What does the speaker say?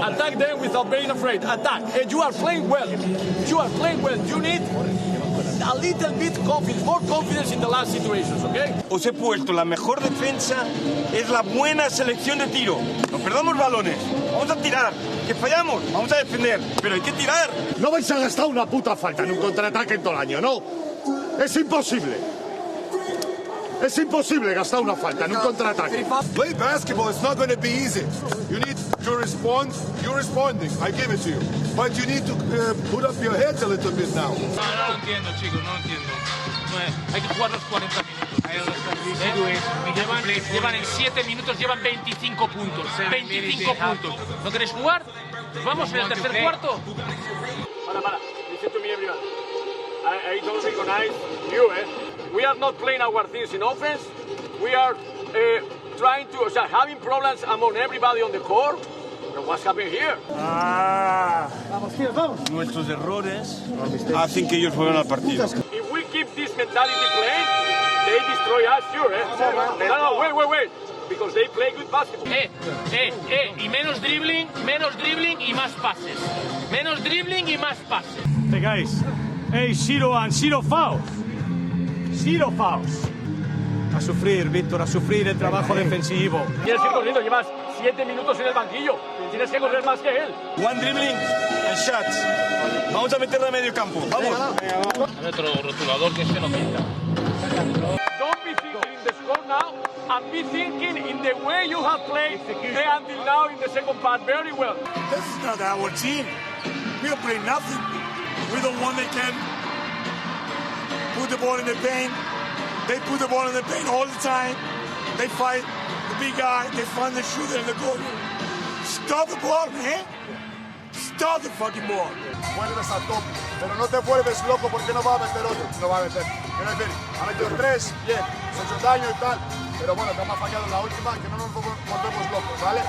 Attack them without being afraid. Attack. And you are playing well. You are playing well. You need a little bit confidence, more confidence in the last situations, okay? Os he puesto la mejor defensa es la buena selección de tiro. No perdamos balones. Vamos a tirar. Que fallamos, vamos a defender. Pero hay que tirar. No vais a gastar una puta falta en un contraataque en todo el año, ¿no? Es imposible. Es imposible gastar una falta en un contraataque. Play basketball, it's not going to be easy. You need to respond. You're responding, I give it to you. But you need to put up your heads a little bit now. No lo entiendo, chicos, no lo entiendo. Hay que jugar los 40 minutos. Llevan en 7 minutos, llevan 25 puntos. 25 puntos. ¿No queréis jugar? Vamos en el tercer cuarto. Para. Listen to me, everyone. I don't recognize you, We are not playing our things in offense. We are trying to, having problems among everybody on the court. But what's happening here? Vamos, tíos, vamos. Nuestros errores hacen que ellos jueguen al partido. If we keep this mentality playing, they destroy us, sure, No, wait. Because they play good basketball. Y menos dribbling y más pases. Menos dribbling y más pases. Hey guys, Sito fouls. Sito fouls. A sufrir, Víctor, a sufrir el trabajo defensivo. Tienes que ir corriendo, llevas 7 minutos en el banquillo. Tienes que correr más que él. One dribbling and shots. Vamos a meterla a medio campo. Vamos. Hay otro rotulador que se lo quita. Don't be thinking in the score now, and be thinking in the way you have played until now in the second part very well. This is not our team. We are playing nothing. We don't want they can put the ball in the paint. They put the ball in the paint all the time. They fight the big guy. They find the shooter in the goal. Stop the ball, man. Stop the fucking ball. Vuelves a top, pero no te vuelves loco porque no va a meter otro. No va a meter. Quiero decir, ha metido 3, bien, se ha hecho daño y tal. Pero bueno, que me ha fallado en la última, que no nos volvemos locos, ¿vale?